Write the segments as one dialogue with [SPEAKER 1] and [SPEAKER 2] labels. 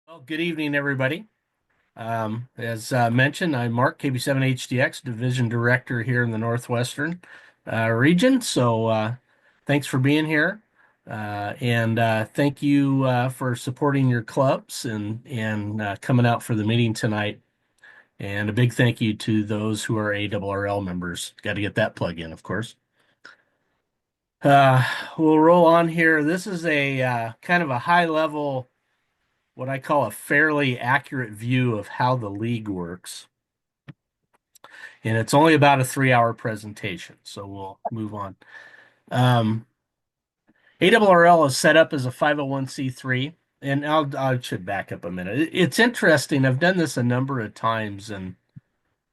[SPEAKER 1] Well, good evening, everybody. As mentioned, I'm Mark KB7HDX, Division Director here in the Northwestern region. Thanks for being here, and thank you for supporting your clubs and coming out for the meeting tonight. And a big thank you to those who are ARRL members. Got to get that plug in, of course. Uh, we'll roll on here. This is a kind of a high level, what I call a fairly accurate view of how the league works. And it's only about a 3-hour presentation, so we'll move on. ARRL is set up as a 501c3, and I should back up a minute. It's interesting. I've done this a number of times, and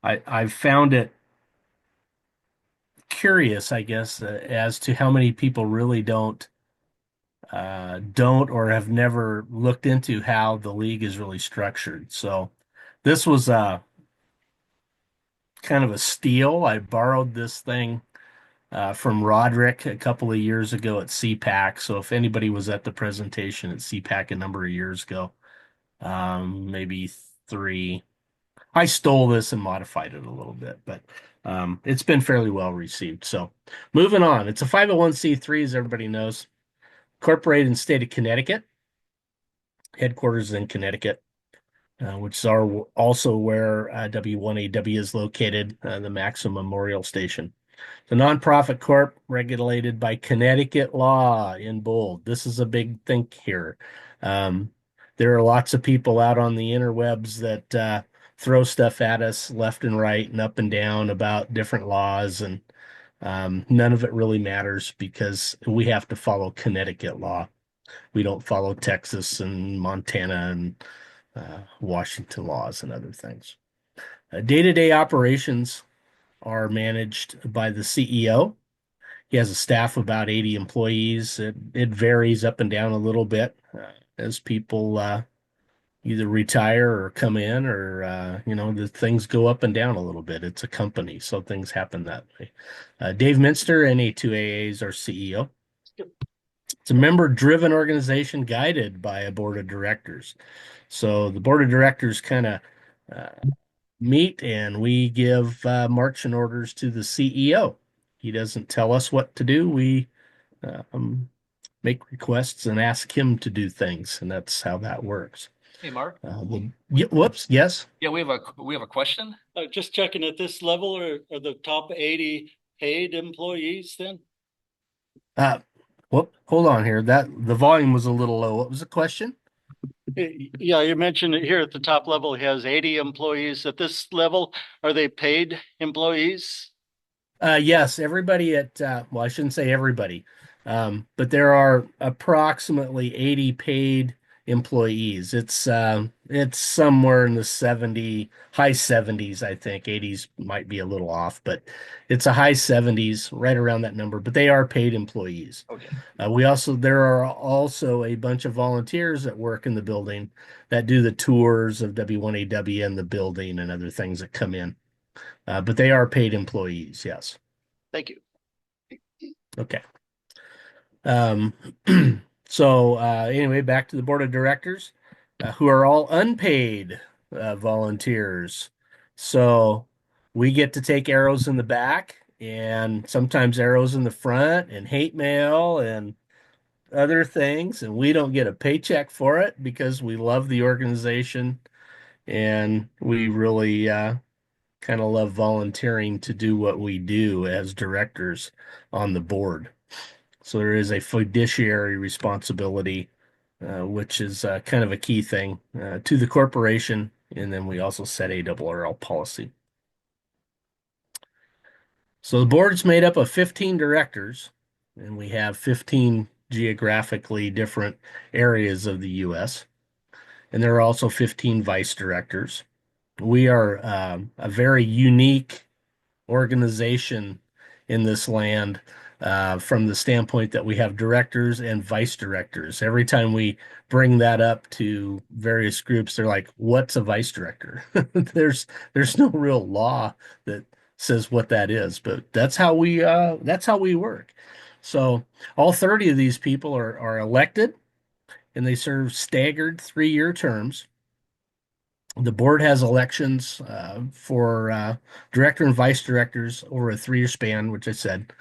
[SPEAKER 1] I've found it curious, I guess, as to how many people really don't or have never looked into how the league is really structured. So this was kind of a steal. I borrowed this thing from Roderick a couple of years ago at CPAC. So if anybody was at the presentation at CPAC a number of years ago, maybe three, I stole this and modified it a little bit, but it's been fairly well received. So moving on, it's a 501c3, as everybody knows, incorporated in the state of Connecticut, headquarters in Connecticut. Which is also where W1AW is located, the Maxim Memorial Station. The nonprofit corp regulated by Connecticut law in bold. This is a big thing here. Um, there are lots of people out on the interwebs that throw stuff at us left and right and up and down about different laws, and none of it really matters because we have to follow Connecticut law. We don't follow Texas and Montana and Washington laws and other things. Day-to-day operations are managed by the CEO. He has a staff of about 80 employees. It varies up and down a little bit as people either retire or come in, or the things go up and down a little bit. It's a company, so things happen that way. Dave Minster, NA2AA, is our CEO. It's a member-driven organization guided by a board of directors. So the board of directors kind of uh, meet and we give marching orders to the CEO. He doesn't tell us what to do. We make requests and ask him to do things, and that's how that works.
[SPEAKER 2] Hey, Mark.
[SPEAKER 1] Whoops, yes.
[SPEAKER 2] Yeah, we have a question.
[SPEAKER 3] Just checking at this level, are the top 80 paid employees then?
[SPEAKER 1] Whoop, hold on here. That the volume was a little low. What was the question?
[SPEAKER 3] Yeah, you mentioned it here at the top level, he has 80 employees. At this level, are they paid employees?
[SPEAKER 1] Yes, everybody at well, I shouldn't say everybody, but there are approximately 80 paid employees. It's somewhere in the 70, high 70s, I think. 80s might be a little off, but it's a high 70s, right around that number. But they are paid employees.
[SPEAKER 2] Okay.
[SPEAKER 1] There are also a bunch of volunteers that work in the building that do the tours of W1AW and the building and other things that come in. But they are paid employees, yes.
[SPEAKER 3] Thank you.
[SPEAKER 1] Okay. Anyway, back to the board of directors, who are all unpaid volunteers. So we get to take arrows in the back and sometimes arrows in the front and hate mail and other things, and we don't get a paycheck for it because we love the organization and we really kind of love volunteering to do what we do as directors on the board. So there is a fiduciary responsibility, which is kind of a key thing to the corporation. And then we also set ARRL policy. So the board's made up of 15 directors, and we have 15 geographically different areas of the U.S. And there are also 15 vice directors. We are a very unique organization in this land from the standpoint that we have directors and vice directors. Every time we bring that up to various groups, they're like, "What's a vice director?" There's no real law that says what that is, but that's how we work. So all 30 of these people are elected and they serve staggered 3-year terms. The board has elections for director and vice directors over a 3-year span, which I said.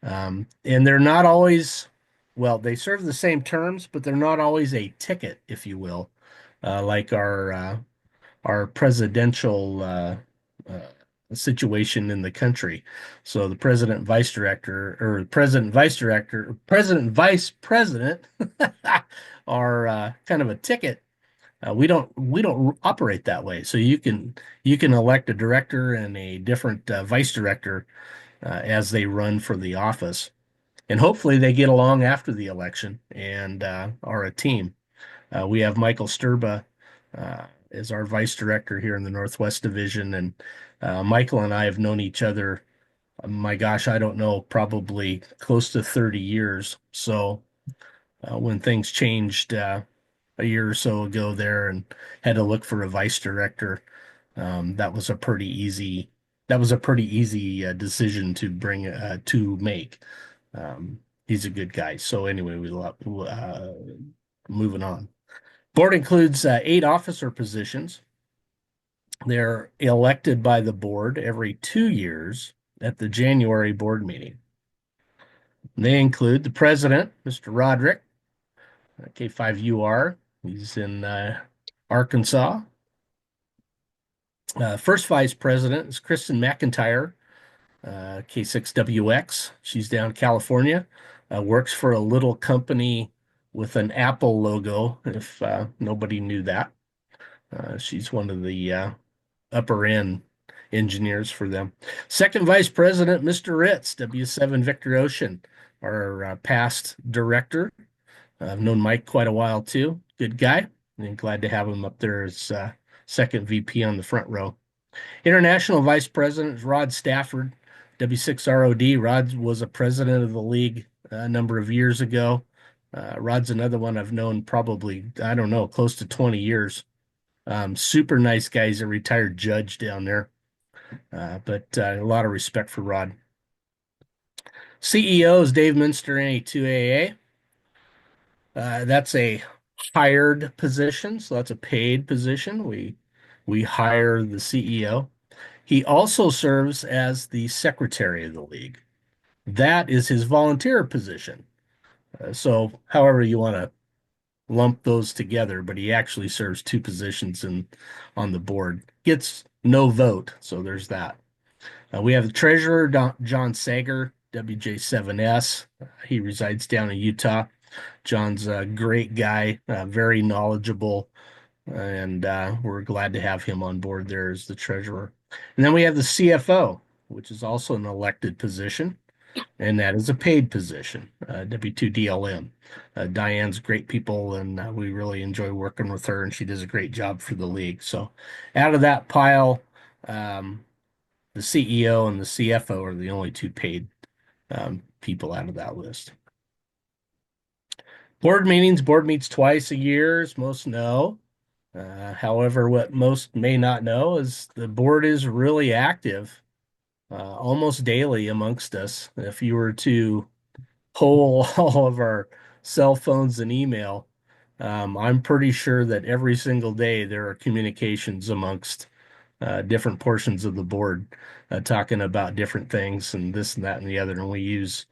[SPEAKER 1] And they're not always, well, they serve the same terms, but they're not always a ticket, if you will, like our presidential situation in the country. So the president, vice director, or president, vice director, president, vice president are kind of a ticket. We don't operate that way. So you can elect a director and a different vice director as they run for the office, and hopefully they get along after the election and are a team. We have Michael Sturba as our vice director here in the Northwest Division, and Michael and I have known each other. My gosh, I don't know, probably close to 30 years. So when things changed a year or so ago there and had to look for a vice director, that was a pretty easy decision to make. He's a good guy. So anyway, we love moving on. Board includes 8 officer positions. They're elected by the board every 2 years at the January board meeting. They include the president, Mr. Roderick, K5UR. He's in Arkansas. First vice president is Kristen McIntyre, K6WX. She's down in California. Works for a little company with an Apple logo, if nobody knew that. She's one of the upper end engineers for them. Second vice president, Mr. Ritz, W7 Victor Ocean, our past director. I've known Mike quite a while too. Good guy. And glad to have him up there as second VP on the front row. International Vice President is Rod Stafford, W6ROD. Rod was a president of the league a number of years ago. Rod's another one I've known probably, I don't know, close to 20 years. Super nice guy. He's a retired judge down there. But a lot of respect for Rod. CEO is Dave Minster, NA2AA. That's a hired position, so that's a paid position. We hire the CEO. He also serves as the secretary of the league. That is his volunteer position. So, however you want to lump those together, but he actually serves 2 positions on the board. Gets no vote, so there's that. We have the treasurer, John Sager, WJ7S. He resides down in Utah. John's a great guy, very knowledgeable, and we're glad to have him on board there as the treasurer. And then we have the CFO, which is also an elected position, and that is a paid position, W2DLM. Diane's great people, and we really enjoy working with her, and she does a great job for the league. So out of that pile, the CEO and the CFO are the only 2 paid people out of that list. Board meetings, board meets twice a year, as most know. However, what most may not know is the board is really active almost daily amongst us. If you were to poll all of our cell phones and email, I'm pretty sure that every single day there are communications amongst different portions of the board talking about different things and this and that and the other. And we use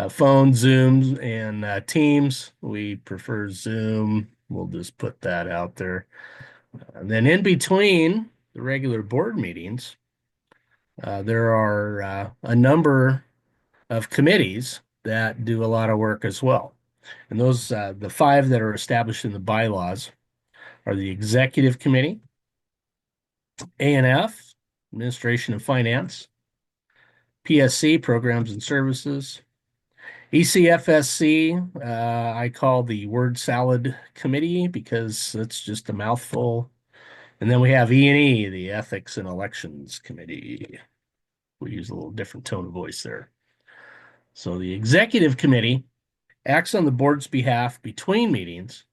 [SPEAKER 1] phone, Zooms, and Teams. We prefer Zoom. We'll just put that out there. And then in between the regular board meetings, there are a number of committees that do a lot of work as well. And those, the 5 that are established in the bylaws are the Executive Committee, A&F, Administration and Finance, PSC, Programs and Services, ECFSC, I call the Word Salad Committee because it's just a mouthful. And then we have E&E, the Ethics and Elections Committee. We use a little different tone of voice there. So the Executive Committee acts on the board's behalf between meetings,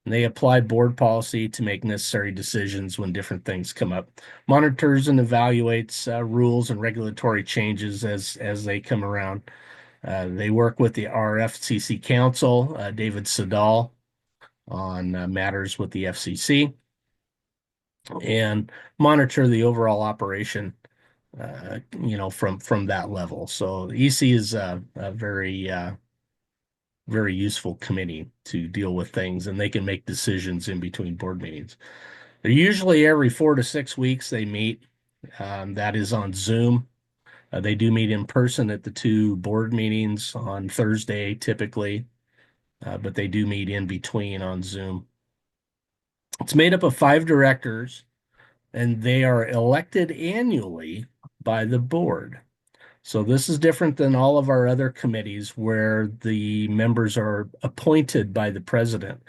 [SPEAKER 1] and they apply board policy to make necessary decisions when different things come up, monitors and evaluates rules and regulatory changes as they come around. They work with the RFCC Council, David Sedal, on matters with the FCC and monitor the overall operation, from that level. So the EC is a very useful committee to deal with things, and they can make decisions in between board meetings. They're usually every 4 to 6 weeks they meet. That is on Zoom. They do meet in person at the two board meetings on Thursday, typically, but they do meet in between on Zoom. It's made up of 5 directors, and they are elected annually by the board. So this is different than all of our other committees where the members are appointed by the president.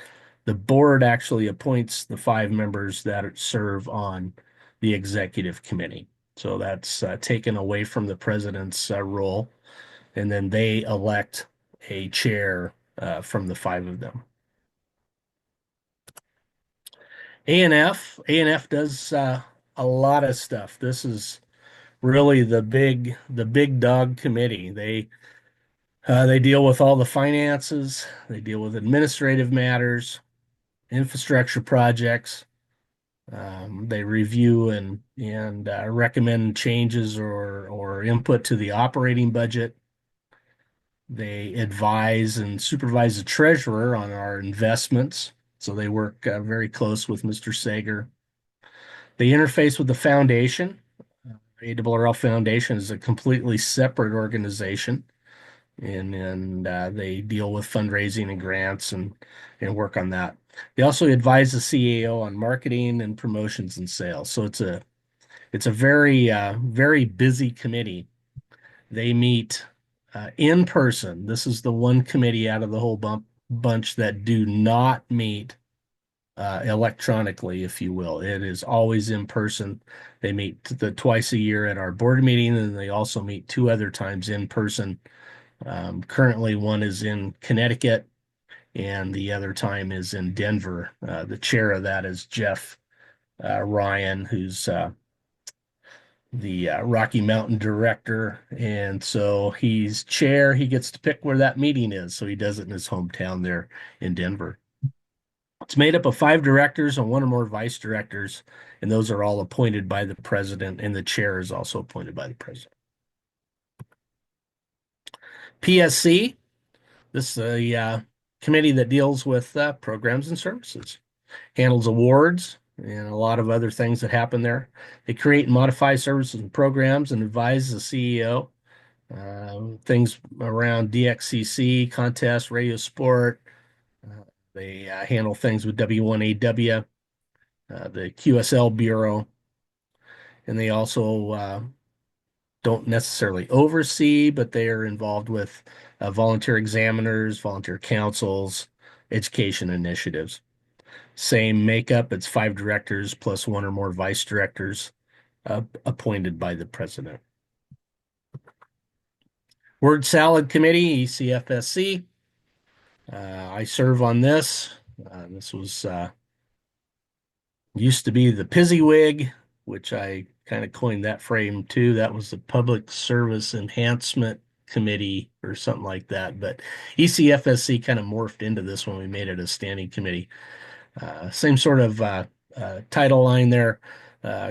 [SPEAKER 1] The board actually appoints the 5 members that serve on the executive committee. So that's taken away from the president's role, and then they elect a chair from the 5 of them. A&F does a lot of stuff. This is really the big dog committee. They deal with all the finances, they deal with administrative matters, infrastructure projects. They review and recommend changes or input to the operating budget. They advise and supervise the treasurer on our investments. So they work very close with Mr. Sager. They interface with the foundation. ARRL Foundation is a completely separate organization, and they deal with fundraising and grants and work on that. They also advise the CAO on marketing and promotions and sales. So it's a very busy committee. They meet in person. This is the one committee out of the whole bunch that do not meet electronically, if you will. It is always in person. They meet twice a year at our board meeting, and they also meet 2 other times in person. Currently, one is in Connecticut, and the other time is in Denver. The chair of that is Jeff Ryan, who's the Rocky Mountain director. And so he's chair. He gets to pick where that meeting is. So he does it in his hometown there in Denver. It's made up of 5 directors and 1 or more vice directors, and those are all appointed by the president, and the chair is also appointed by the president. PSC, this is a committee that deals with programs and services, handles awards and a lot of other things that happen there. They create and modify services and programs and advise the CEO. Things around DXCC, contest, radio sport. They handle things with W1AW, the QSL Bureau, and they also don't necessarily oversee, but they are involved with volunteer examiners, volunteer councils, education initiatives. Same makeup, it's 5 directors plus 1 or more vice directors appointed by the president. Word Salad Committee, ECFSC. I serve on this. This was used to be the Pizzywig, which I kind of coined that frame too. That was the Public Service Enhancement Committee or something like that. But ECFSC kind of morphed into this when we made it a standing committee. Same sort of title line there.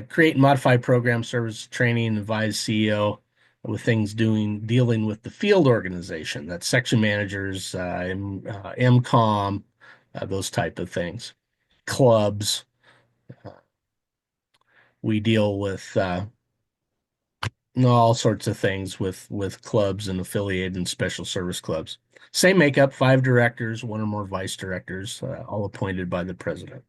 [SPEAKER 1] Create and modify program service training, advise CEO with things dealing with the field organization. That's section managers, MCOM, those type of things. Clubs. We deal with all sorts of things with clubs and affiliated and special service clubs. Same makeup, 5 directors, 1 or more vice directors, all appointed by the president.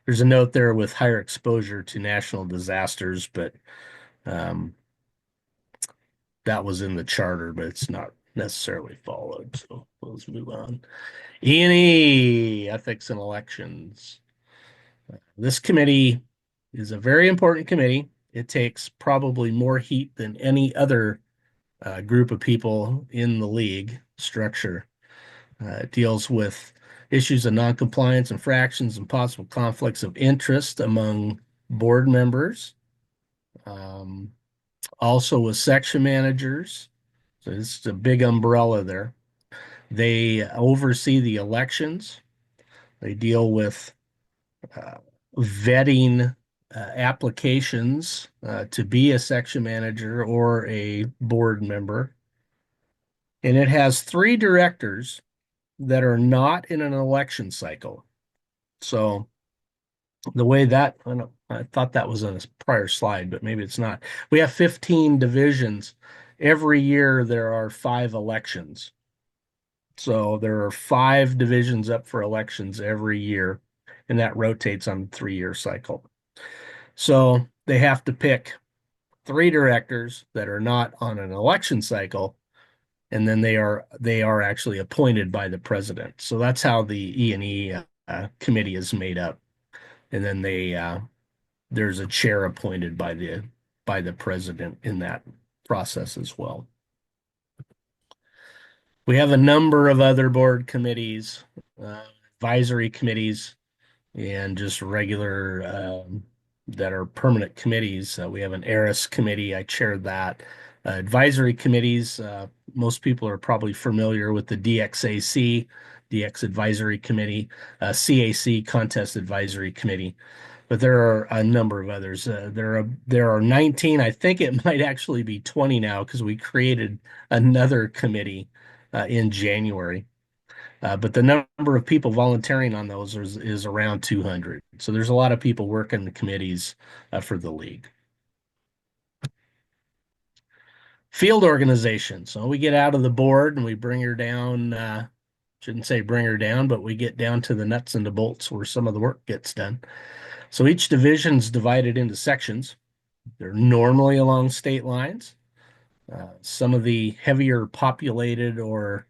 [SPEAKER 1] There's a note there with higher exposure to national disasters, but that was in the charter, but it's not necessarily followed. So let's move on. E&E, ethics and elections. This committee is a very important committee. It takes probably more heat than any other group of people in the league structure. It deals with issues of noncompliance, infractions, and possible conflicts of interest among board members. Also with section managers. So it's a big umbrella there. They oversee the elections. They deal with uh, vetting applications to be a section manager or a board member. And it has three directors that are not in an election cycle. So the way that, I thought that was on a prior slide, but maybe it's not. We have 15 divisions. Every year there are 5 elections. So there are 5 divisions up for elections every year, and that rotates on a 3-year cycle. So they have to pick 3 directors that are not on an election cycle, and then they are actually appointed by the president. So that's how the E&E committee is made up. And then there's a chair appointed by the president in that process as well. We have a number of other board committees, advisory committees, and just regular that are permanent committees. We have an ARRS committee. I chair that. Advisory committees, most people are probably familiar with the DXAC, DX Advisory Committee, CAC, Contest Advisory Committee, but there are a number of others. There are 19. I think it might actually be 20 now because we created another committee in January. But the number of people volunteering on those is around 200. So there's a lot of people working the committees for the league. Field organization. So we get out of the board and we bring her down. Shouldn't say bring her down, but we get down to the nuts and the bolts where some of the work gets done. So each division is divided into sections. They're normally along state lines. Some of the heavier populated or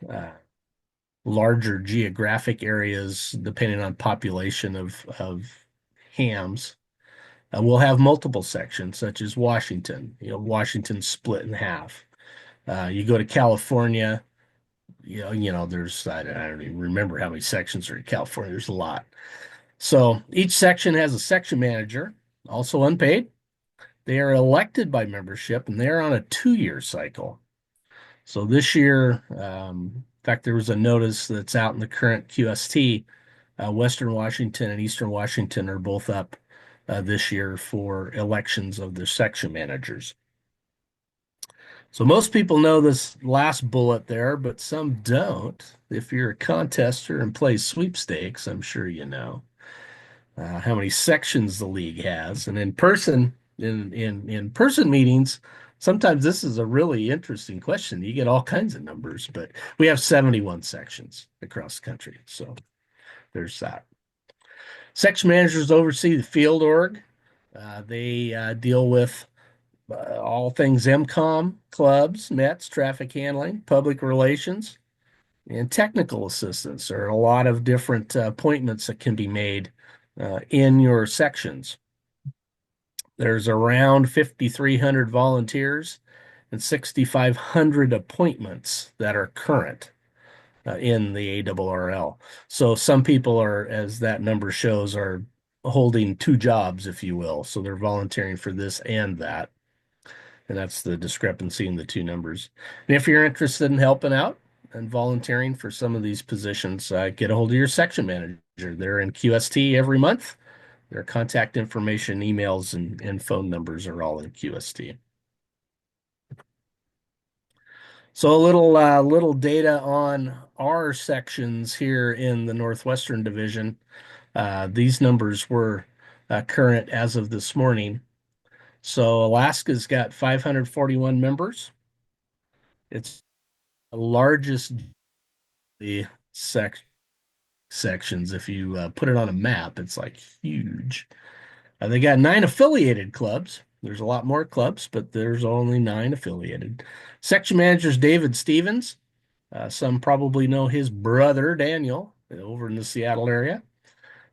[SPEAKER 1] uh, larger geographic areas, depending on population of hams, will have multiple sections, such as Washington. Washington's split in half. You go to California, there's I don't even remember how many sections are in California. There's a lot. So each section has a section manager, also unpaid. They are elected by membership, and they're on a 2-year cycle. So this year, in fact, there was a notice that's out in the current QST. Western Washington and Eastern Washington are both up this year for elections of their section managers. So most people know this last bullet there, but some don't. If you're a contester and play sweepstakes, I'm sure you know how many sections the league has. And in person meetings, sometimes this is a really interesting question. You get all kinds of numbers, but we have 71 sections across the country. So there's that. Section managers oversee the field org. They deal with all things MCOM, clubs, nets, traffic handling, public relations, and technical assistance. There are a lot of different appointments that can be made in your sections. There's around 5,300 volunteers and 6,500 appointments that are current in the ARRL. So some people are, as that number shows, are holding 2 jobs, if you will. So they're volunteering for this and that. And that's the discrepancy in the 2 numbers. And if you're interested in helping out and volunteering for some of these positions, get a hold of your section manager. They're in QST every month. Their contact information, emails, and phone numbers are all in QST. So a little data on our sections here in the Northwestern Division. These numbers were current as of this morning. So Alaska's got 541 members. It's the largest the sections. If you put it on a map, it's like huge. They got 9 affiliated clubs. There's a lot more clubs, but there's only 9 affiliated. Section manager's David Stevens. Some probably know his brother, Daniel, over in the Seattle area.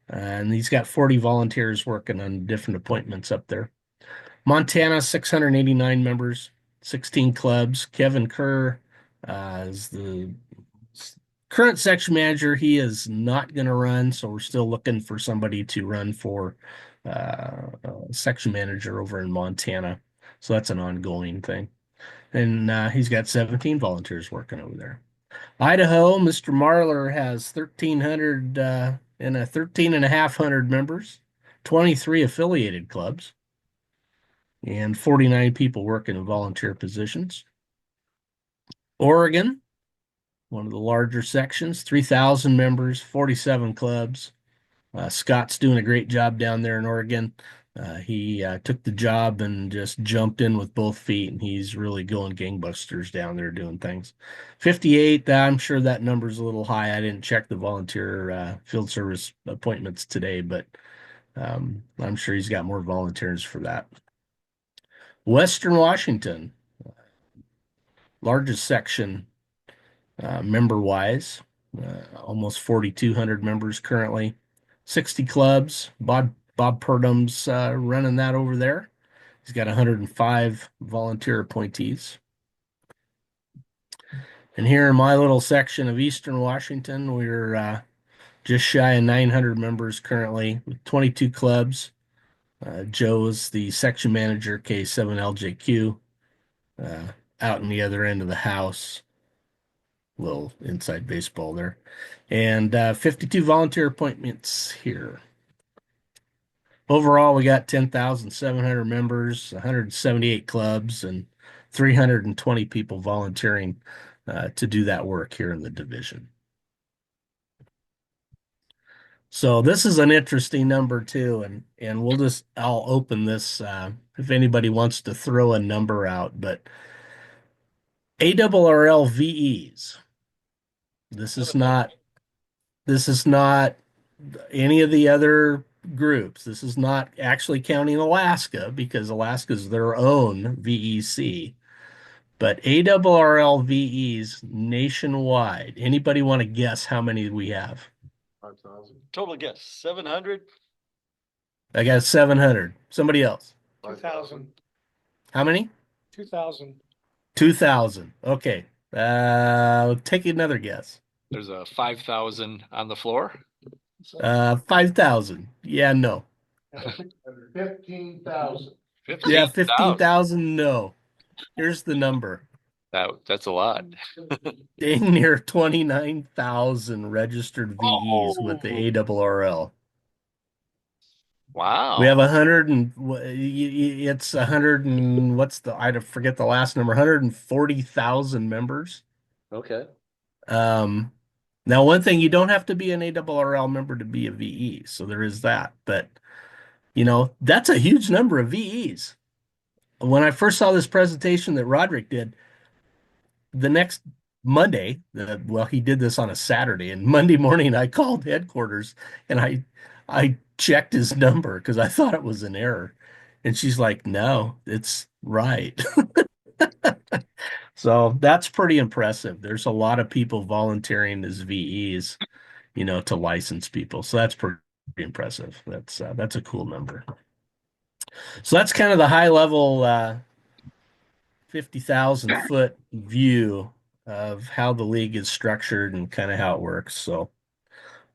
[SPEAKER 1] And he's got 40 volunteers working on different appointments up there. Montana, 689 members, 16 clubs. Kevin Kerr is the current section manager. He is not going to run, so we're still looking for somebody to run for section manager over in Montana. So that's an ongoing thing. And he's got 17 volunteers working over there. Idaho, Mr. Marler has 1,300 and a 13,500 members, 23 affiliated clubs, and 49 people working in volunteer positions. Oregon, one of the larger sections, 3,000 members, 47 clubs. Scott's doing a great job down there in Oregon. He took the job and just jumped in with both feet, and he's really going gangbusters down there doing things. 58, I'm sure that number's a little high. I didn't check the volunteer field service appointments today, but I'm sure he's got more volunteers for that. Western Washington, largest section member wise, almost 4,200 members currently, 60 clubs. Bob Purdum's running that over there. He's got 105 volunteer appointees. And here in my little section of Eastern Washington, we're just shy of 900 members currently with 22 clubs. Joe's the section manager, K7LJQ, out in the other end of the house. Little inside baseball there. And 52 volunteer appointments here. Overall, we got 10,700 members, 178 clubs, and 320 people volunteering to do that work here in the division. So this is an interesting number too, and I'll open this if anybody wants to throw a number out, but ARRL VEs. This is not any of the other groups. This is not actually counting Alaska because Alaska is their own VEC. But ARRL VEs nationwide. Anybody want to guess how many we have?
[SPEAKER 3] 5,000. Total guess, 700?
[SPEAKER 1] I got 700. Somebody else.
[SPEAKER 3] 2,000.
[SPEAKER 1] How many?
[SPEAKER 3] 2,000.
[SPEAKER 1] 2,000. Okay. Take another guess.
[SPEAKER 2] There's a 5,000 on the floor.
[SPEAKER 1] 5,000. Yeah, no.
[SPEAKER 3] 15,000.
[SPEAKER 1] Yeah,
[SPEAKER 2] 15,000.
[SPEAKER 1] 15,000. No. Here's the number.
[SPEAKER 2] That's a lot.
[SPEAKER 1] Dang near 29,000 registered VEs with the ARRL.
[SPEAKER 2] Wow.
[SPEAKER 1] We have 100 and it's 100 and I forget the last number, 140,000 members.
[SPEAKER 4] Okay.
[SPEAKER 1] Now one thing, you don't have to be an ARRL member to be a VE, so there is that. But that's a huge number of VEs. When I first saw this presentation that Roderick did, the next Monday, well, he did this on a Saturday, and Monday morning I called headquarters and I checked his number because I thought it was an error. And she's like, no, it's right. So that's pretty impressive. There's a lot of people volunteering as VEs, to license people. So that's pretty impressive. That's a cool number. So that's kind of the high level 50,000 foot view of how the league is structured and kind of how it works. So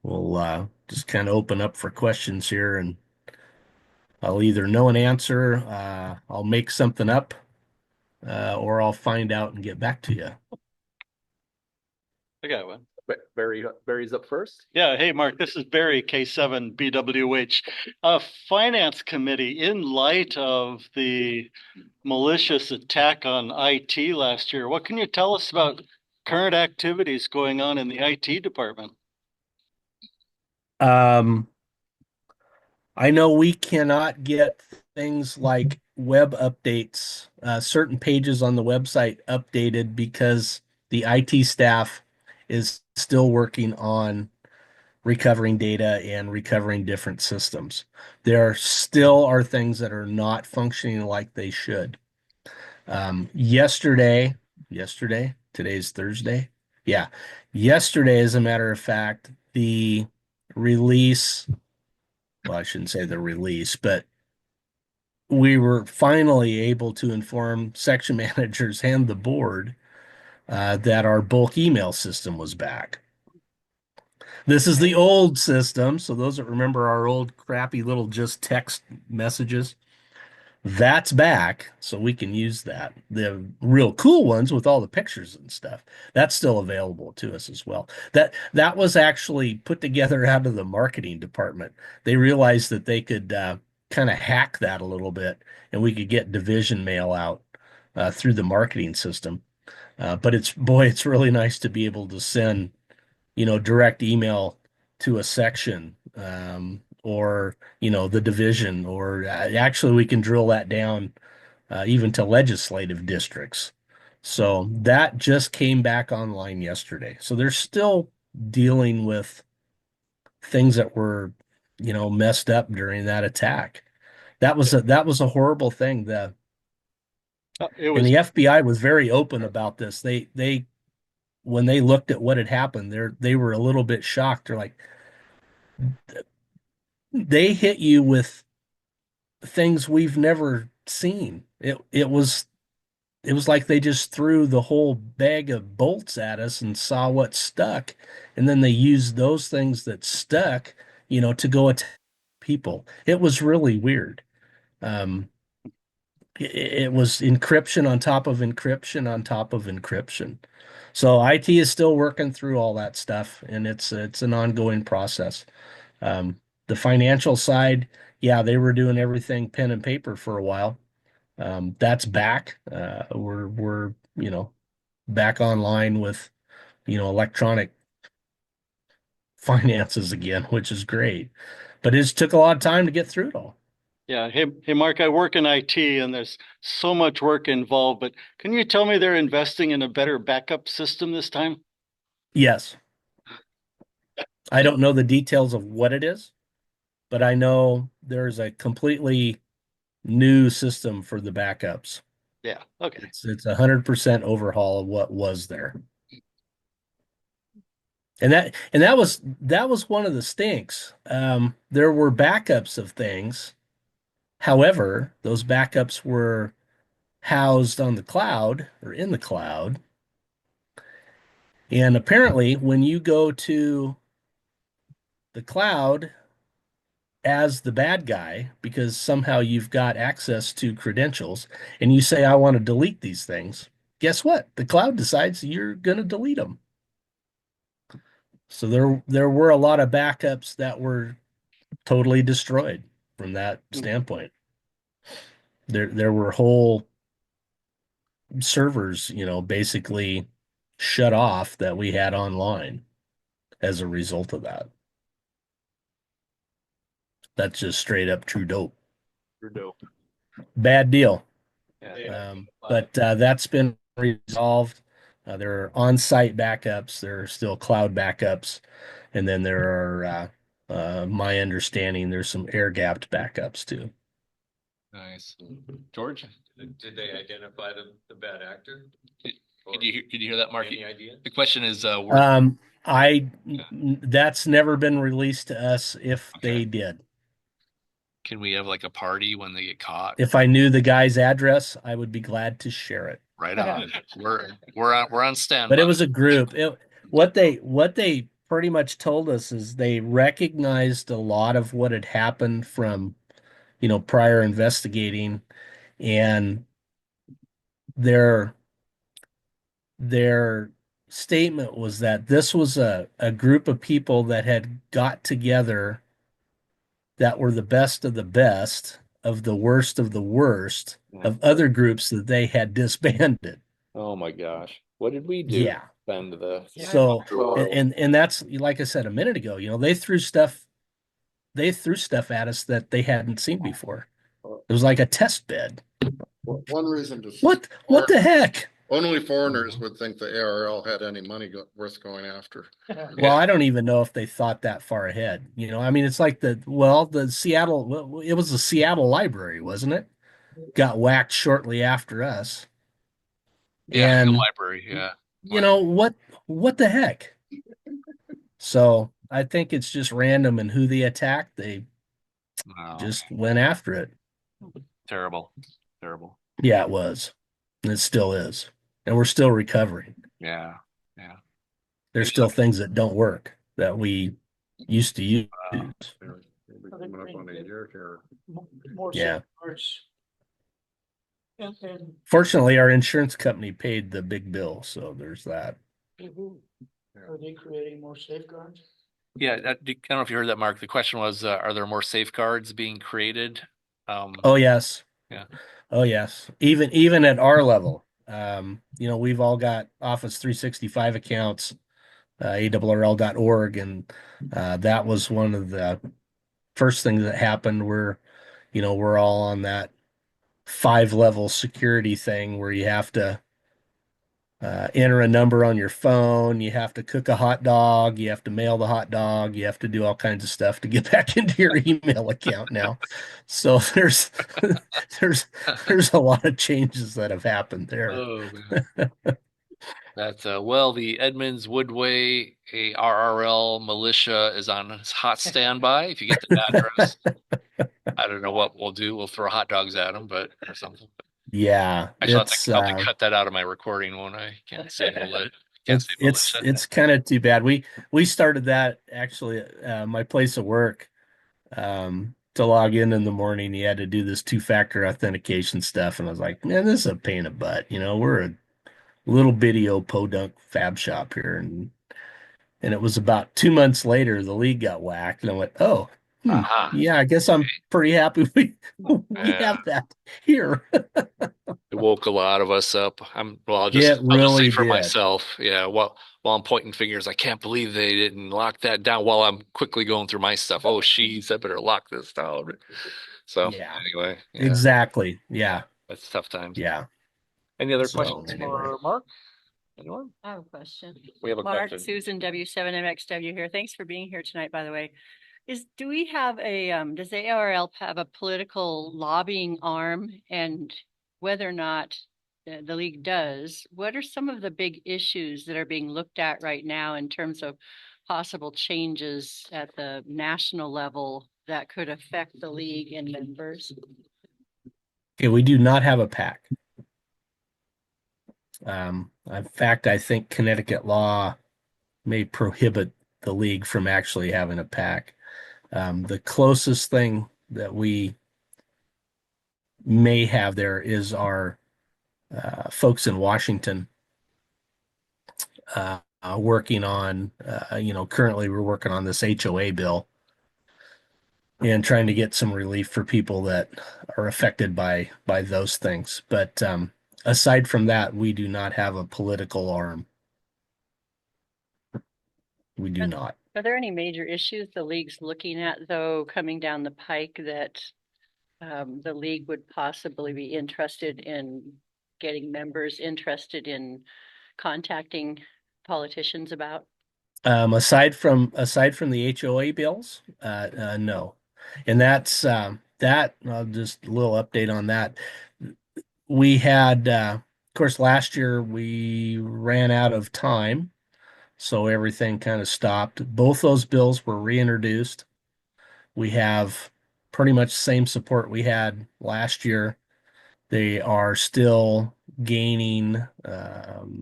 [SPEAKER 1] we'll just kind of open up for questions here, and I'll either know an answer, I'll make something up, or I'll find out and get back to you.
[SPEAKER 3] I got one.
[SPEAKER 4] Barry's up first.
[SPEAKER 3] Yeah, hey, Mark, this is Barry, K7BWH. Finance Committee, in light of the malicious attack on IT last year, what can you tell us about current activities going on in the IT department?
[SPEAKER 1] I know we cannot get things like web updates, certain pages on the website updated because the IT staff is still working on recovering data and recovering different systems. There still are things that are not functioning like they should. Yesterday, today's Thursday. Yeah. Yesterday, as a matter of fact, the release, well, I shouldn't say the release, but we were finally able to inform section managers and the board that our bulk email system was back. This is the old system, so those that remember our old crappy little just text messages, That's back, so we can use that. The real cool ones with all the pictures and stuff, that's still available to us as well. That was actually put together out of the marketing department. They realized that they could kind of hack that a little bit, and we could get division mail out through the marketing system. But it's really nice to be able to send, direct email to a section, or, the division, or actually we can drill that down even to legislative districts. So that just came back online yesterday. So they're still dealing with things that were, messed up during that attack. That was a horrible thing.
[SPEAKER 3] It
[SPEAKER 1] And
[SPEAKER 3] was,
[SPEAKER 1] the FBI was very open about this. They when they looked at what had happened, they were a little bit shocked. They're like, they hit you with things we've never seen. It was like they just threw the whole bag of bolts at us and saw what stuck, and then they used those things that stuck, to go attack people. It was really weird. Um, it was encryption on top of encryption on top of encryption. So IT is still working through all that stuff, and it's an ongoing process. The financial side, yeah, they were doing everything pen and paper for a while. That's back. We're back online with electronic finances again, which is great. But it took a lot of time to get through it all.
[SPEAKER 3] yeah. Hey, Mark, I work in IT and there's so much work involved, but can you tell me they're investing in a better backup system this time?
[SPEAKER 1] Yes, I don't know the details of what it is, but I know there's a completely new system for the backups.
[SPEAKER 3] Yeah. Okay.
[SPEAKER 1] It's 100% overhaul of what was there. And that was one of the stinks. There were backups of things. However, those backups were housed on the cloud or in the cloud. And apparently, when you go to the cloud as the bad guy, because somehow you've got access to credentials, and you say, I want to delete these things, guess what? The cloud decides you're going to delete them. So there were a lot of backups that were totally destroyed from that standpoint. There were whole servers, basically shut off that we had online as a result of that. That's just straight up true dope.
[SPEAKER 2] Trudeau.
[SPEAKER 1] Bad deal.
[SPEAKER 2] Yeah.
[SPEAKER 1] But that's been resolved. There are on-site backups. There are still cloud backups, and then there are, my understanding, there's some air-gapped backups too.
[SPEAKER 2] Nice. George,
[SPEAKER 5] Did they identify the bad actor?
[SPEAKER 2] could you hear that, Mark?
[SPEAKER 5] Any idea?
[SPEAKER 2] The question is,
[SPEAKER 1] That's never been released to us if they did.
[SPEAKER 2] can we have like a party when they get caught?
[SPEAKER 1] If I knew the guy's address, I would be glad to share it.
[SPEAKER 2] Right on. We're on standby.
[SPEAKER 1] But it was a group. What they pretty much told us is they recognized a lot of what had happened from, prior investigating, and their their statement was that this was a group of people that had got together that were the best of the best of the worst of the worst of other groups that they had disbanded.
[SPEAKER 4] Oh my gosh. What did we do?
[SPEAKER 1] Yeah.
[SPEAKER 4] Send the
[SPEAKER 1] So and that's, like I said a minute ago, they threw stuff at us that they hadn't seen before. It was like a test bed.
[SPEAKER 6] One reason to.
[SPEAKER 1] What the heck?
[SPEAKER 6] Only foreigners would think the ARRL had any money worth going after.
[SPEAKER 1] Well, I don't even know if they thought that far ahead. I mean, it's like the Seattle, it was the Seattle Library, wasn't it? Got whacked shortly after us.
[SPEAKER 2] Yeah, the
[SPEAKER 1] And
[SPEAKER 2] library. Yeah.
[SPEAKER 1] what the heck? So I think it's just random, and who they attacked, they
[SPEAKER 2] Wow.
[SPEAKER 1] just went after it.
[SPEAKER 2] Terrible. Terrible.
[SPEAKER 1] Yeah, it was. And it still is. And we're still recovering.
[SPEAKER 2] Yeah. Yeah.
[SPEAKER 1] There's still things that don't work that we used to use.
[SPEAKER 6] They're coming up on a year here.
[SPEAKER 1] Yeah.
[SPEAKER 7] And
[SPEAKER 1] Fortunately, our insurance company paid the big bill, so there's that.
[SPEAKER 7] are they creating more safeguards?
[SPEAKER 2] Yeah, I don't know if you heard that, Mark. The question was, are there more safeguards being created?
[SPEAKER 1] Oh yes.
[SPEAKER 2] Yeah.
[SPEAKER 1] Oh yes. Even at our level. We've all got Office 365 accounts, ARRL.org, and that was one of the first things that happened where, we're all on that 5-level security thing where you have to enter a number on your phone, you have to cook a hot dog, you have to mail the hot dog, you have to do all kinds of stuff to get back into your email account now. So there's there's a lot of changes that have happened there.
[SPEAKER 2] Oh man. That's well, the Edmonds Woodway ARRL militia is on hot standby. If you get the address, I don't know what we'll do. We'll throw hot dogs at them, but or something.
[SPEAKER 1] Yeah,
[SPEAKER 2] Actually, I'll have to cut that out of my recording, won't I? Can't say militia. Can't say militia.
[SPEAKER 1] it's kind of too bad. We started that actually at my place of work. To log in the morning, you had to do this two-factor authentication stuff, and I was like, man, this is a pain in the butt. We're a little bitty old podunk fab shop here, and it was about 2 months later the league got whacked, and I went, oh,
[SPEAKER 2] Aha.
[SPEAKER 1] yeah, I guess I'm pretty happy we
[SPEAKER 2] Yeah.
[SPEAKER 1] have that here.
[SPEAKER 2] It woke a lot of us up. I'll
[SPEAKER 1] It
[SPEAKER 2] just say
[SPEAKER 1] really
[SPEAKER 2] for
[SPEAKER 1] did.
[SPEAKER 2] myself, yeah, while I'm pointing fingers, I can't believe they didn't lock that down while I'm quickly going through my stuff. Oh, she's, I better lock this down. So
[SPEAKER 1] Yeah,
[SPEAKER 2] anyway, yeah,
[SPEAKER 1] exactly.
[SPEAKER 2] yeah,
[SPEAKER 1] Yeah,
[SPEAKER 2] that's tough times.
[SPEAKER 1] yeah.
[SPEAKER 2] Any other
[SPEAKER 1] So
[SPEAKER 2] questions
[SPEAKER 1] anyway,
[SPEAKER 2] for Mark? Anyone?
[SPEAKER 8] I have a question.
[SPEAKER 2] We have a
[SPEAKER 8] Mark,
[SPEAKER 2] question.
[SPEAKER 8] Susan W7MXW here. Thanks for being here tonight, by the way. Do we have does the ARRL have a political lobbying arm? And whether or not the league does, what are some of the big issues that are being looked at right now in terms of possible changes at the national level that could affect the league and members?
[SPEAKER 1] okay, we do not have a pack. In fact, I think Connecticut law may prohibit the league from actually having a pack. The closest thing that we may have there is our folks in Washington working on, currently we're working on this HOA bill and trying to get some relief for people that are affected by those things. But aside from that, we do not have a political arm. We do not.
[SPEAKER 8] Are there any major issues the league's looking at, though, coming down the pike that the league would possibly be interested in getting members interested in contacting politicians about?
[SPEAKER 1] Aside from the HOA bills, no. And that's that. Just a little update on that. We had, of course, last year we ran out of time, so everything kind of stopped. Both those bills were reintroduced. We have pretty much the same support we had last year. They are still gaining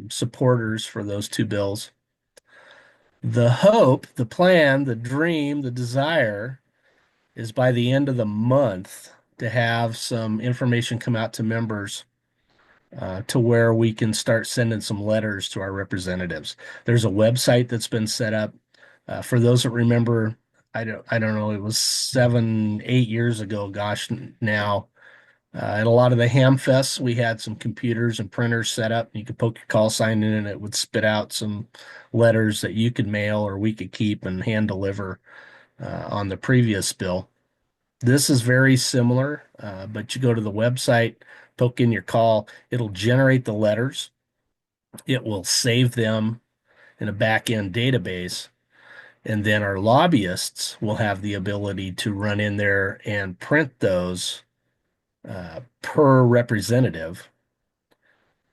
[SPEAKER 1] supporters for those two bills. The hope, the plan, the dream, the desire is by the end of the month to have some information come out to members to where we can start sending some letters to our representatives. There's a website that's been set up. For those that remember, I don't know, it was 7, 8 years ago, gosh, now. At a lot of the ham fests, we had some computers and printers set up. You could poke your call sign in, and it would spit out some letters that you could mail or we could keep and hand deliver on the previous bill. This is very similar, but you go to the website, poke in your call, it'll generate the letters. It will save them in a back-end database, and then our lobbyists will have the ability to run in there and print those per representative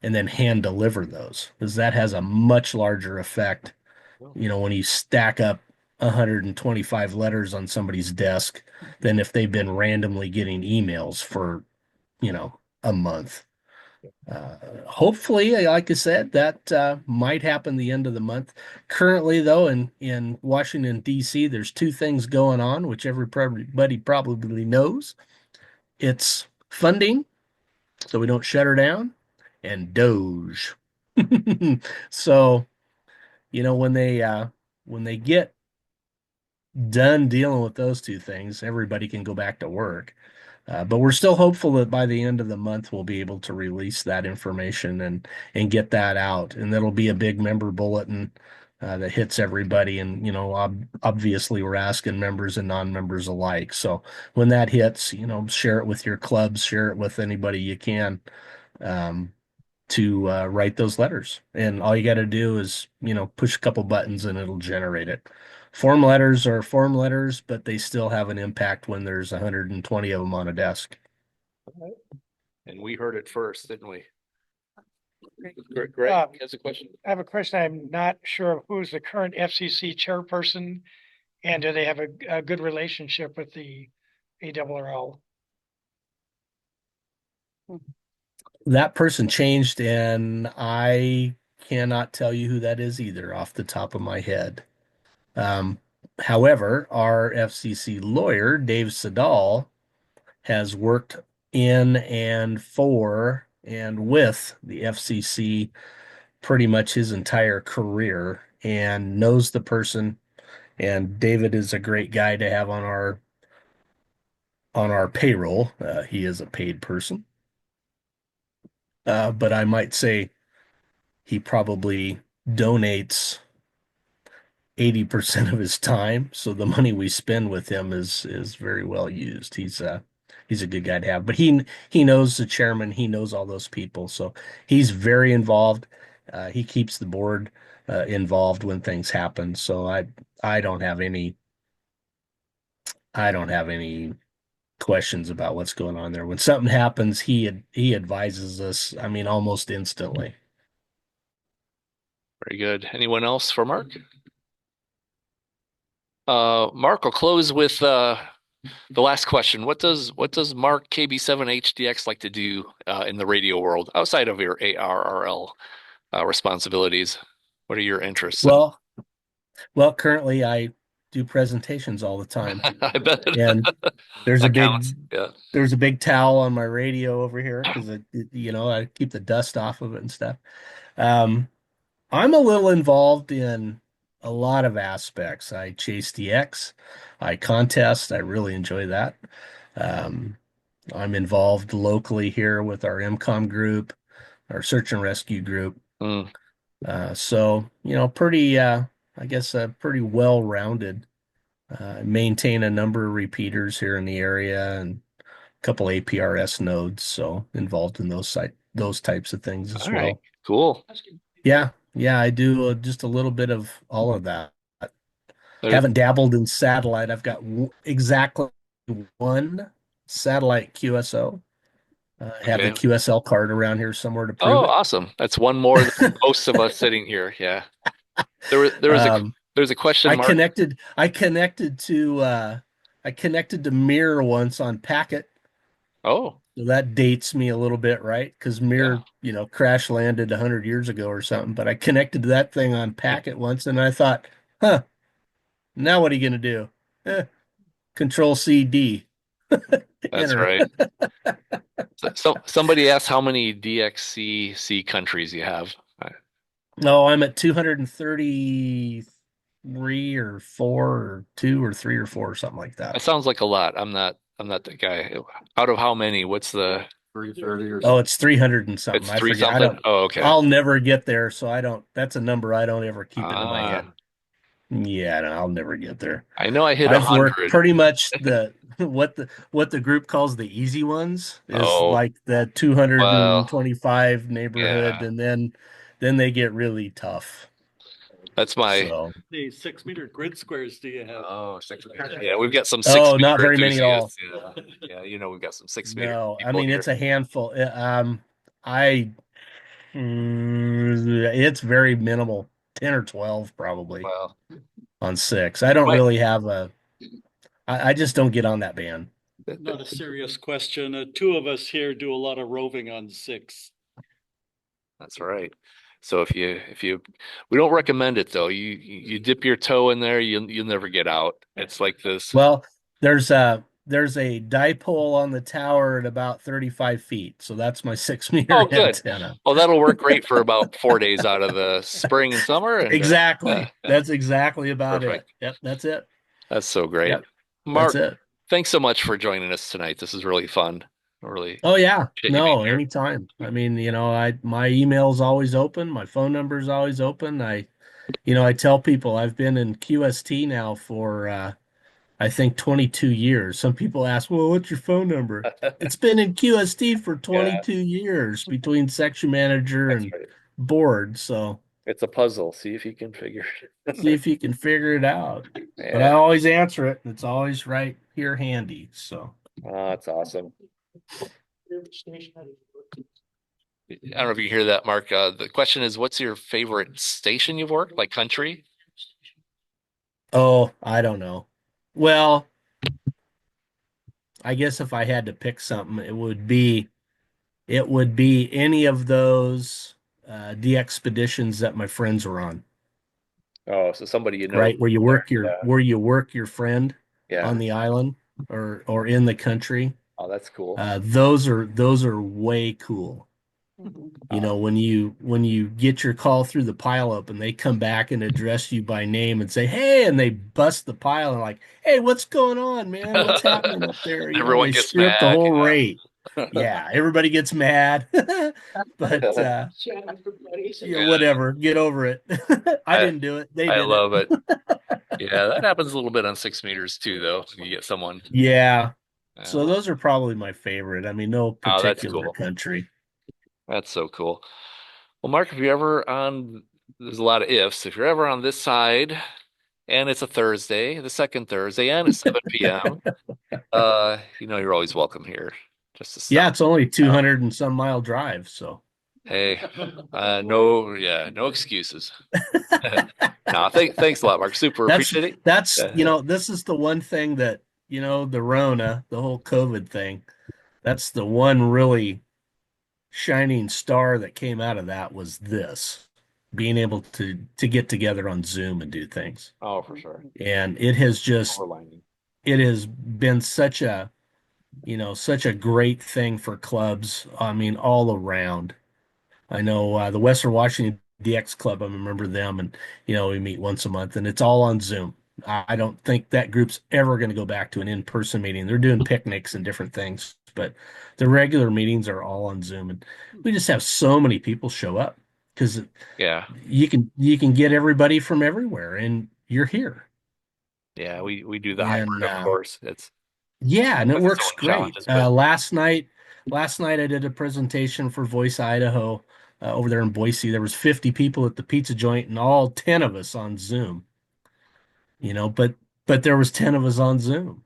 [SPEAKER 1] and then hand deliver those, because that has a much larger effect. When you stack up 125 letters on somebody's desk than if they've been randomly getting emails for, a month. Hopefully, like I said, that might happen the end of the month. Currently, though, in Washington, D.C., there's two things going on, which everybody probably knows. It's funding so we don't shut her down, and Doge. So, when they get done dealing with those two things, everybody can go back to work. But we're still hopeful that by the end of the month we'll be able to release that information and get that out, and that'll be a big member bulletin that hits everybody. And obviously we're asking members and non-members alike. So when that hits, share it with your clubs, share it with anybody you can. Um, to write those letters. And all you got to do is, push a couple buttons and it'll generate it. Form letters are form letters, but they still have an impact when there's 120 of them on a desk.
[SPEAKER 2] And we heard it first, didn't we?
[SPEAKER 8] Great.
[SPEAKER 2] Greg has a question.
[SPEAKER 7] I have a question. I'm not sure who's the current FCC chairperson, and do they have a good relationship with the ARRL?
[SPEAKER 1] That person changed, and I cannot tell you who that is either off the top of my head. Um, However, our FCC lawyer, Dave Sedal, has worked in and for and with the FCC pretty much his entire career and knows the person. And David is a great guy to have on our payroll. He is a paid person. But I might say he probably donates 80% of his time. So the money we spend with him is very well used. He's a good guy to have. But he knows the chairman, he knows all those people. So he's very involved. He keeps the board involved when things happen. So I don't have any I don't have any questions about what's going on there. When something happens, he advises us, I mean, almost instantly.
[SPEAKER 2] Very good. Anyone else for Mark? Mark, I'll close with the last question. What does Mark KB7HDX like to do in the radio world outside of your ARRL responsibilities? What are your interests?
[SPEAKER 1] Well, currently I do presentations all the time.
[SPEAKER 2] I bet.
[SPEAKER 1] And there's a
[SPEAKER 2] That
[SPEAKER 1] big
[SPEAKER 2] counts. Yeah.
[SPEAKER 1] there's a big towel on my radio over here because I keep the dust off of it and stuff. Um, I'm a little involved in a lot of aspects. I chase DX, I contest. I really enjoy that. Um, I'm involved locally here with our MCOM group, our search and rescue group.
[SPEAKER 2] Mm.
[SPEAKER 1] So, pretty, I guess, pretty well-rounded. Maintain a number of repeaters here in the area and a couple APRS nodes. So involved in those types of things as
[SPEAKER 2] All right.
[SPEAKER 1] well.
[SPEAKER 2] Cool.
[SPEAKER 1] Yeah, I do just a little bit of all of that.
[SPEAKER 2] There-
[SPEAKER 1] Haven't dabbled in satellite. I've got exactly one satellite QSO. Have the
[SPEAKER 2] Okay.
[SPEAKER 1] QSL card around here somewhere to prove
[SPEAKER 2] Oh,
[SPEAKER 1] it.
[SPEAKER 2] awesome. That's one more than most of us sitting here. Yeah. There's a question, Mark.
[SPEAKER 1] I connected to Mirror once on Packet.
[SPEAKER 2] Oh,
[SPEAKER 1] So that dates me a little bit, right? Because Mirror, crash landed 100 years ago or something. But I connected to that thing on Packet once, and I thought, huh, now what are you gonna do? Control CD.
[SPEAKER 2] that's
[SPEAKER 1] Enter.
[SPEAKER 2] right. So somebody asked how many DXCC countries you have.
[SPEAKER 1] No, I'm at 233 or 4 or 2 or 3 or 4 or something like
[SPEAKER 2] That
[SPEAKER 1] that.
[SPEAKER 2] sounds like a lot. I'm not the guy. Out of how many? What's the
[SPEAKER 5] 330 or
[SPEAKER 1] Oh, it's 300 and something.
[SPEAKER 2] it's
[SPEAKER 1] I
[SPEAKER 2] three
[SPEAKER 1] forget.
[SPEAKER 2] something? Oh, okay.
[SPEAKER 1] I'll never get there, so I don't. That's a number I don't ever keep into my
[SPEAKER 2] Ah,
[SPEAKER 1] head. Yeah, no, I'll never get there.
[SPEAKER 2] I know I hit
[SPEAKER 1] I've worked
[SPEAKER 2] 100.
[SPEAKER 1] pretty much what the group calls the easy ones is
[SPEAKER 2] Oh,
[SPEAKER 1] like the
[SPEAKER 2] well,
[SPEAKER 1] 225 neighborhood,
[SPEAKER 2] yeah.
[SPEAKER 1] and then they get really tough.
[SPEAKER 2] That's my
[SPEAKER 1] So,
[SPEAKER 3] The 6 meter grid squares do you have?
[SPEAKER 2] oh, 6 meters. Yeah, we've got some
[SPEAKER 1] oh,
[SPEAKER 2] 6 meter
[SPEAKER 1] not very many at all.
[SPEAKER 2] enthusiasts. Yeah, we've got some 6 meter
[SPEAKER 1] No, I
[SPEAKER 2] people
[SPEAKER 1] mean
[SPEAKER 2] here.
[SPEAKER 1] it's a handful. I it's very minimal, 10 or 12 probably
[SPEAKER 2] Well,
[SPEAKER 1] on 6. I don't
[SPEAKER 2] right.
[SPEAKER 1] really have I just don't get on that band.
[SPEAKER 3] Not a serious question. Two of us here do a lot of roving on 6.
[SPEAKER 2] That's right. So if you we don't recommend it though. You dip your toe in there, you'll never get out. It's like this.
[SPEAKER 1] Well, there's there's a dipole on the tower at about 35 feet. So that's my 6 meter
[SPEAKER 2] Oh, good.
[SPEAKER 1] antenna.
[SPEAKER 2] Well, that'll work great for about 4 days out of the spring and summer. And
[SPEAKER 1] Exactly. That's exactly about it.
[SPEAKER 2] perfect.
[SPEAKER 1] Yep, that's it.
[SPEAKER 2] That's so great.
[SPEAKER 1] Yep, that's
[SPEAKER 2] Mark,
[SPEAKER 1] it.
[SPEAKER 2] thanks so much for joining us tonight. This is really fun. Really
[SPEAKER 1] Oh yeah.
[SPEAKER 2] appreciate you being
[SPEAKER 1] No,
[SPEAKER 2] here.
[SPEAKER 1] anytime. I mean, my email's always open, my phone number's always open. I tell people I've been in QST now for I think 22 years. Some people ask, "Well, what's your phone number?" It's been in QST for
[SPEAKER 4] Yeah,
[SPEAKER 1] 22 years between section manager
[SPEAKER 4] that's
[SPEAKER 1] and
[SPEAKER 4] right.
[SPEAKER 1] board. So
[SPEAKER 4] It's a puzzle. See if you can figure
[SPEAKER 1] see
[SPEAKER 4] it.
[SPEAKER 1] if you can figure it out. But I
[SPEAKER 4] Yeah.
[SPEAKER 1] always answer it. It's always right here handy. So
[SPEAKER 4] Oh, that's awesome.
[SPEAKER 2] I don't know if you hear that, Mark. The question is, what's your favorite station you've worked, like country?
[SPEAKER 1] oh, I don't know. Well, I guess if I had to pick something, it would be any of those the expeditions that my friends were on,
[SPEAKER 4] Oh, so somebody you know
[SPEAKER 1] right? Where you
[SPEAKER 4] there.
[SPEAKER 1] work your
[SPEAKER 4] Yeah.
[SPEAKER 1] where you work your friend
[SPEAKER 4] Yeah.
[SPEAKER 1] on the island or in the country.
[SPEAKER 4] Oh, that's cool.
[SPEAKER 1] Those are way cool. When you get your call through the pile up and they come back and address you by name and say, "Hey," and they bust the pile and like, "Hey, what's going on, man? What's happening up there?"
[SPEAKER 2] Everyone
[SPEAKER 1] They
[SPEAKER 2] gets
[SPEAKER 1] screw up the
[SPEAKER 2] mad.
[SPEAKER 1] whole rate. Yeah, everybody gets mad. But yeah,
[SPEAKER 2] Yeah,
[SPEAKER 1] whatever. Get over it. I
[SPEAKER 2] I
[SPEAKER 1] didn't do it. They
[SPEAKER 2] I
[SPEAKER 1] did it.
[SPEAKER 2] love it. Yeah, that happens a little bit on 6 meters too, though. You get someone.
[SPEAKER 1] Yeah. So
[SPEAKER 2] Well,
[SPEAKER 1] those are probably my favorite. I mean, no
[SPEAKER 2] oh, that's
[SPEAKER 1] particular
[SPEAKER 2] cool.
[SPEAKER 1] country.
[SPEAKER 2] That's so cool. Well, Mark, if you're ever on, there's a lot of ifs. If you're ever on this side and it's a Thursday, the second Thursday, and it's 7 p.m., you're always welcome here just to
[SPEAKER 1] Yeah,
[SPEAKER 2] stop.
[SPEAKER 1] it's only
[SPEAKER 2] Out.
[SPEAKER 1] 200 and some mile drive, so.
[SPEAKER 2] Hey, no excuses. No, thanks a lot, Mark. Super
[SPEAKER 1] That's
[SPEAKER 2] appreciate it.
[SPEAKER 1] that's this is the one thing that, the Rona, the whole COVID thing, that's the one really shining star that came out of that was this, being able to get together on Zoom and do things.
[SPEAKER 4] Oh, for sure.
[SPEAKER 1] And it has been such a great thing for clubs. I mean, all around. I know the Western Washington DX Club, I remember them, and we meet once a month, and it's all on Zoom. I don't think that group's ever going to go back to an in-person meeting. They're doing picnics and different things, but the regular meetings are all on Zoom, and we just have so many people show up because
[SPEAKER 2] Yeah,
[SPEAKER 1] you can get everybody from everywhere, and you're here.
[SPEAKER 2] yeah, we do the
[SPEAKER 1] And
[SPEAKER 2] hybrid, of course. It's
[SPEAKER 1] yeah, and it
[SPEAKER 2] has its
[SPEAKER 1] works
[SPEAKER 2] own
[SPEAKER 1] great.
[SPEAKER 2] challenges, but
[SPEAKER 1] Last night I did a presentation for Voice Idaho over there in Boise. There was 50 people at the pizza joint, and all 10 of us on Zoom. But there was 10 of us on Zoom.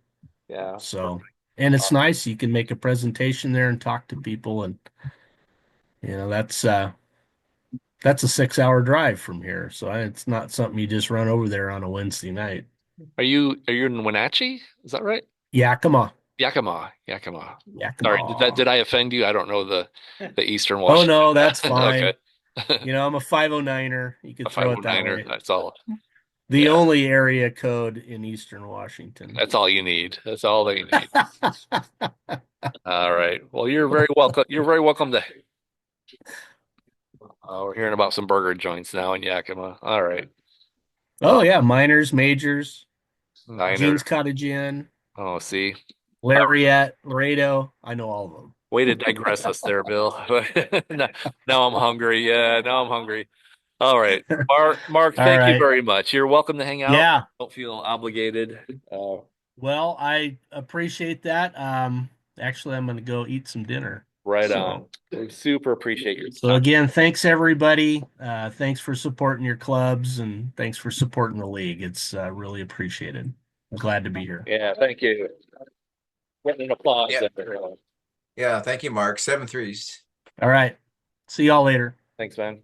[SPEAKER 4] Yeah.
[SPEAKER 1] So, and it's nice. You can make a presentation there and talk to people, and that's a 6 hour drive from here. So it's not something you just run over there on a Wednesday night.
[SPEAKER 2] are you in Wenatchee? Is that right?
[SPEAKER 1] Yakima,
[SPEAKER 2] Yakima, Yakima. Sorry, did
[SPEAKER 1] Yakima.
[SPEAKER 2] I offend you? I don't know the Eastern
[SPEAKER 1] Oh
[SPEAKER 2] Washington.
[SPEAKER 1] no, that's
[SPEAKER 2] Okay.
[SPEAKER 1] fine. I'm a 509er. You
[SPEAKER 2] A
[SPEAKER 1] could throw it that
[SPEAKER 2] 509er.
[SPEAKER 1] way.
[SPEAKER 2] That's all.
[SPEAKER 1] The
[SPEAKER 2] Yeah,
[SPEAKER 1] only area code in Eastern Washington.
[SPEAKER 2] that's all you need. That's all they need. All right. Well, you're very welcome. You're very welcome to. We're hearing about some burger joints now in Yakima. All right.
[SPEAKER 1] Oh yeah, minors, majors,
[SPEAKER 2] Niner.
[SPEAKER 1] Jean's Cottage Inn,
[SPEAKER 2] Oh, see. All right.
[SPEAKER 1] Lariat, Laredo. I know all of them.
[SPEAKER 2] Way to digress us there, Bill. Now, now I'm hungry. Yeah, now I'm hungry. All right. Mark,
[SPEAKER 1] All
[SPEAKER 2] thank you
[SPEAKER 1] right.
[SPEAKER 2] very much. You're welcome to hang out.
[SPEAKER 1] Yeah.
[SPEAKER 2] Don't feel obligated.
[SPEAKER 1] Well, I appreciate that. Actually, I'm going to go eat some dinner.
[SPEAKER 2] Right
[SPEAKER 1] So-
[SPEAKER 2] on. We super appreciate your
[SPEAKER 1] So
[SPEAKER 2] time.
[SPEAKER 1] again, thanks everybody. Thanks for supporting your clubs and thanks for supporting the league. It's really appreciated. I'm glad to be here.
[SPEAKER 2] Yeah, thank you. Getting an applause
[SPEAKER 9] Yeah.
[SPEAKER 2] there.
[SPEAKER 9] Yeah, thank you, Mark. 7 3s.
[SPEAKER 1] All right. See y'all later.
[SPEAKER 2] Thanks, man.